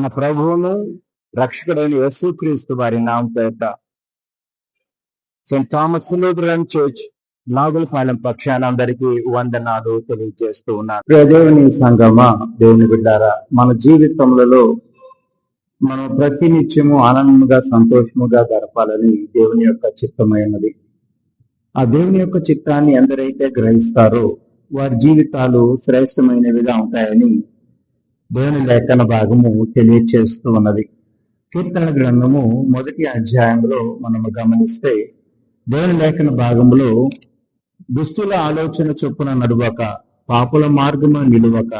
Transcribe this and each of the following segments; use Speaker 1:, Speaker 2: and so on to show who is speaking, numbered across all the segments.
Speaker 1: మన ప్రభువును రక్షకుడైన యేసుక్రీస్తు వారి నామం పేరిట Saint Thomas Lutheran church Nagulapalem పక్షాన అందరికీ వందనాలు తెలియజేస్తూ ఉన్నారు. దేవుని సంగమా, దేవుని బిడ్డారా, మన జీవితంలో మనం ప్రతినిత్యము ఆనందముగా సంతోషముగా గడపాలని దేవుని యొక్క చిత్తమైనది. ఆ దేవుని యొక్క చిత్తాన్ని ఎందరైతే గ్రహిస్తారో వారి జీవితాలు శ్రేష్టమైనవిగా ఉంటాయని దేవుని లేఖన భాగము తెలియచేస్తూ ఉన్నది. కీర్తన గ్రంథము 1వ అధ్యాయంలో మనము గమనిస్తే దేవుని లేఖన భాగంలో దుష్టుల ఆలోచన చొప్పున నడువక, పాపుల మార్గము నిలువక,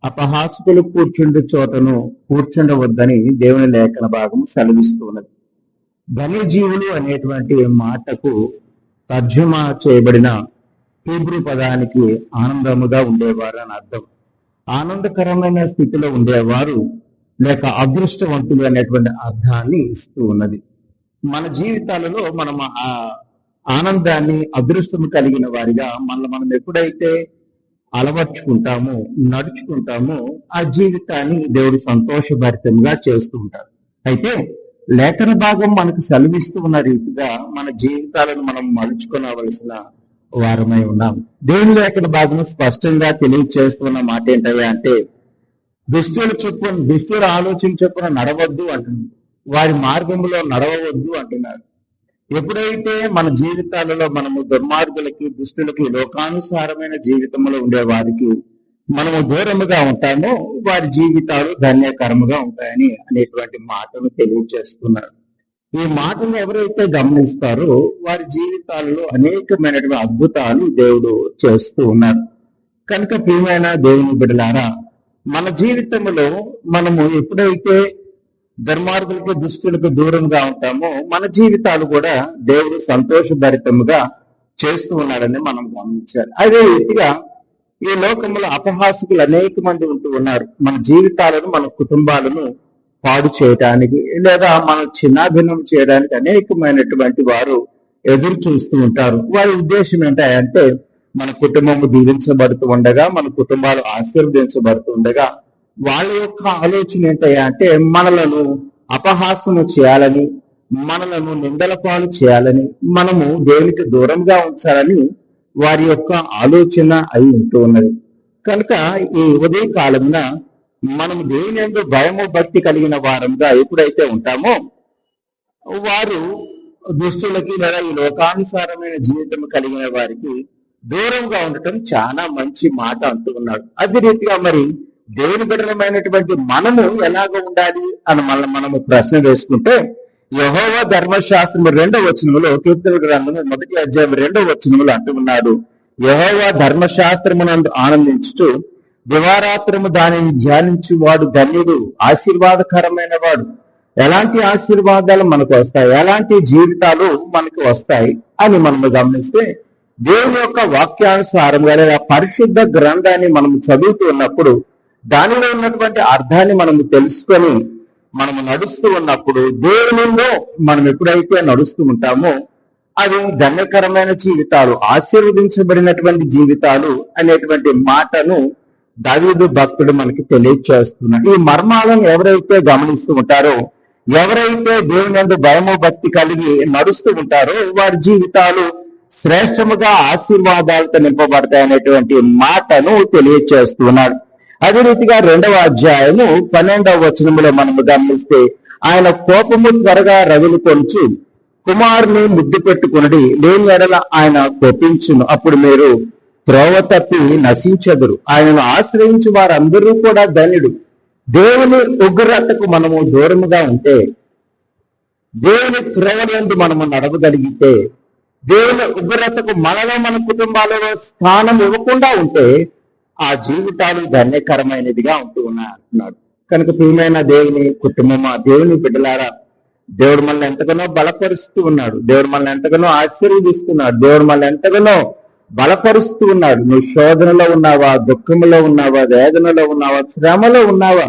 Speaker 1: అపహాసకులు కూర్చుండు చోటను కూర్చుండవద్దని దేవుని లేఖన భాగము సెలవిస్తూ ఉన్నది. ధన్యజీవులు అనేటువంటి మాటకు తర్జుమా చేయబడిన హీబ్రూ పదానికి ఆనందముగా ఉండేవారు అని అర్థం. ఆనందకరమైన స్థితిలో ఉండేవారు లేక అదృష్టవంతులు అనేటువంటి అర్థాన్ని ఇస్తూ ఉన్నది. మన జీవితాలలో మనం ఆ ఆనందాన్ని, అదృష్టము కలిగిన వారిగా మనం ఎప్పుడైతే అలవర్చుకుంటామో, నడుచుకుంటామో ఆ జీవితాన్ని దేవుడు సంతోషభరితంగా చేస్తూ ఉంటారు. అయితే లేఖన భాగం మనకు సెలవిస్తూ ఉన్న రీతిగా మన జీవితాలను మనం మలుచుకోవలసిన వారమై ఉన్నాం. దేవుని లేఖన భాగం స్పష్టంగా తెలియచేస్తున్న మాట ఏంటంటే అంటే దుష్టుల ఆలోచన చొప్పున నడవద్దు అంటున్నారు, వారి మార్గంలో నడవవద్దు అంటున్నారు. ఎప్పుడైతే మన జీవితాలలో మనము దుర్మార్గులకి, దుష్టులకి, లోకానుసారమైన జీవితంలో ఉండే వారికి మనము దూరముగా ఉంటామో వారి జీవితాలు ధన్యకరముగా ఉంటాయని అనేటువంటి మాటను తెలియజేస్తున్నారు. ఈ మాటను ఎవరైతే గమనిస్తారో వారి జీవితాలలో అనేకమైనటువంటి అద్భుతాలు దేవుడు చేస్తూ ఉన్నారు. కనుక ప్రియమైన దేవుని బిడ్డలారా, మన జీవితంలో మనము ఎప్పుడైతే దుర్మార్గులకు, దుష్టులకు దూరంగా ఉంటామో మన జీవితాలు కూడా దేవుడు సంతోషభరితముగా చేస్తూ ఉన్నాడని మనం గమనించాలి. అదే రీతిగా ఈ లోకంలో అపహాసకులు అనేక మంది ఉంటూ ఉన్నారు. మన జీవితాలను, మన కుటుంబాలను పాడు చేయడానికి లేదా మన చిన్నాభిన్నం చేయడానికి అనేకమైనటువంటి వారు ఎదురు చూస్తూ ఉంటారు. వారి ఉద్దేశం ఏంటంటే మన కుటుంబం దీవించబడుతూ ఉండగా, మన కుటుంబాలు ఆశీర్వదించబడుతూ ఉండగా వాళ్ళ యొక్క ఆలోచన ఏంటంటే మనలను అపహాసము చేయాలని, మనలను నిందల పాలు చేయాలని, మనము దేవునికి దూరంగా ఉంచాలని వారి యొక్క ఆలోచన అయి ఉంటూ ఉన్నది. కనుక ఈ ఉదయ కాలంలో మనం దేవుని యందు భయము భక్తి కలిగిన వారంగా ఎప్పుడైతే ఉంటామో వారు దుష్టులకి లేదా ఈ లోకానుసారమైన జీవితం కలిగిన వారికి దూరంగా ఉండటం చాలా మంచి మాట అంటూ ఉన్నాడు. అదే రీతిగా మరి దేవుని బిడ్డలమైనటువంటి మనము ఎలాగ ఉండాలి అని మనము ప్రశ్న వేసుకుంటే యెహోవా ధర్మశాస్త్రము 2వ వచనములో, కీర్తన గ్రంథము 1వ అధ్యాయం 2వ వచనములో అంటూ ఉన్నాడు, యెహోవా ధర్మశాస్త్రమునందు ఆనందించుచు దివారాత్రము దానిని ధ్యానించు వాడు ధన్యుడు, ఆశీర్వాదకరమైన వాడు. ఎలాంటి ఆశీర్వాదాలు మనకు వస్తాయి, ఎలాంటి జీవితాలు మనకు వస్తాయి అని మనము గమనిస్తే దేవుని యొక్క వాక్యానుసారంగా లేదా పరిశుద్ధ గ్రంథాన్ని మనం చదువుతూ ఉన్నప్పుడు దానిలో ఉన్నటువంటి అర్థాన్ని మనము తెలుసుకొని మనము నడుస్తూ ఉన్నప్పుడు దేవునిలో మనం ఎప్పుడైతే నడుస్తూ ఉంటామో అది ధన్యకరమైన జీవితాలు, ఆశీర్వదించబడినటువంటి జీవితాలు అనేటువంటి మాటను దావీదు భక్తుడు మనకి తెలియచేస్తున్నాడు. ఈ మర్మాలను ఎవరైతే గమనిస్తూ ఉంటారో, ఎవరైతే దేవుని యందు భయము భక్తి కలిగి నడుస్తూ ఉంటారో వారి జీవితాలు శ్రేష్టముగా ఆశీర్వాదాలతో నింపబడతాయి అనేటువంటి మాటను తెలియచేస్తున్నాడు. అదే రీతిగా 2వ అధ్యాయము 12వ వచనములో మనము గమనిస్తే ఆయన కోపము త్వరగా రగులుకొనుచు కుమారుని ముద్దు పెట్టుకునడి, లేని ఎడల ఆయన కోపించును, అప్పుడు మీరు త్రోవ తప్పి నశించెదరు. ఆయనను ఆశ్రయించి వారందరూ కూడా ధన్యుడు. దేవుని ఉగ్రతకు మనము దూరముగా ఉంటే, దేవుని త్రోవలందు మనము నడవగలిగితే, దేవుని ఉగ్రతకు మనలో మన కుటుంబాలలో స్థానం ఇవ్వకుండా ఉంటే ఆ జీవితాలు ధన్యకరమైనదిగా ఉంటూ అంటున్నాడు. కనుక ప్రియమైన దేవుని కుటుంబమా, దేవుని బిడ్డలారా, దేవుడు మనల్ని ఎంతగానో బలపరుస్తూ ఉన్నాడు. దేవుడు మనల్ని ఎంతగానో ఆశీర్వదిస్తున్నాడు. దేవుడు మనల్ని ఎంతగానో బలపరుస్తూ ఉన్నాడు. నువ్వు శోధనలో ఉన్నావా, దుఃఖంలో ఉన్నావా, వేదనలో ఉన్నావా, శ్రమలో ఉన్నావా,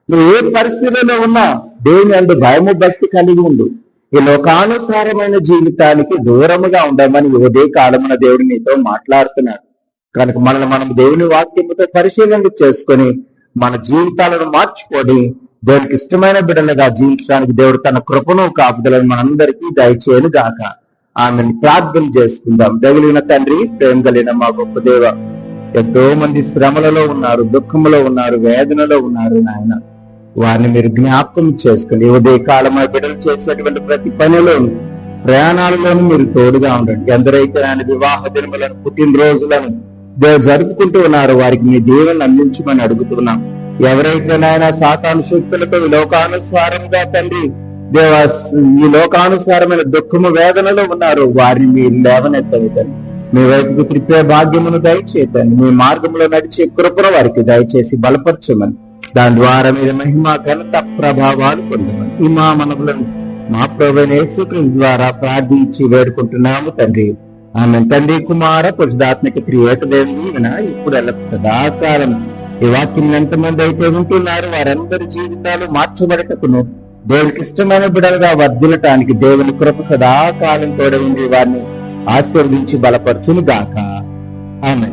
Speaker 1: నువ్వు ఏ పరిస్థితిలో ఉన్నా దేవుని యందు భయము భక్తి కలిగి ఉండు. ఈ లోకానుసారమైన జీవితానికి దూరముగా ఉండమని ఉదయ కాలమున దేవుడు నీతో మాట్లాడుతున్నాడు. కనుక మనల్ని మనం దేవుని వాక్యముతో పరిశీలన చేసుకొని మన జీవితాలను మార్చుకొని దేవునికి ఇష్టమైన బిడ్డలుగా జీవించడానికి దేవుడు తన కృపను కాపుదలను మనందరికీ దయచేయను గాక. ఆమెను ప్రార్థన చేసుకుందాం. దగిలిన తండ్రి, ప్రేమ కలిగిన మా గొప్ప దేవ, ఎంతో మంది శ్రమలలో ఉన్నారు, దుఃఖంలో ఉన్నారు, వేదనలో ఉన్నారు నాయన. వారిని మీరు జ్ఞాపకం చేసుకుని ఉదయ కాలమై బిడ్డలు చేసేటువంటి ప్రతి పనిలోను, ప్రయాణాలలోనూ మీరు తోడుగా ఉండండి. ఎందరైతే ఆయన వివాహ దినములను, పుట్టినరోజులను దేవుడు జరుపుకుంటూ ఉన్నారు, వారికి మీ దీవెనలు అందించమని అడుగుతున్నాం. ఎవరైతే నాయన సాతాను శక్తులతో లోకానుసారంగా తండ్రి దేవ ఈ లోకానుసారమైన దుఃఖము వేదనలో ఉన్నారు, వారిని మీరు లేవనెత్తండి తండ్రి. మీ వైపుకు త్రిప్పే భాగ్యమును దయచేతండి. మీ మార్గంలో నడిచే కృపను వారికి దయచేసి బలపరచమని, దాని ద్వారా మీరు మహిమ ఘనత ప్రభావాలు పొందమని ఈ మా మనవులను మా ప్రభువైన యేసుక్రీస్తు ద్వారా ప్రార్థించి వేడుకుంటున్నాము తండ్రి. ఆమె తండ్రి, కుమార పరిశుద్ధాత్మక త్రియేకదేవుని ఇప్పుడు సదాకాలం. ఈ వాక్యం ఎంతమంది అయితే వింటున్నారు వారందరి జీవితాలు మార్చబడటకును, దేవునికి ఇష్టమైన బిడ్డలుగా వర్ధిల్లటానికి దేవుని కృప సదాకాలం తోడ ఉండి వారిని ఆశీర్వదించి బలపరచును గాక. ఆమె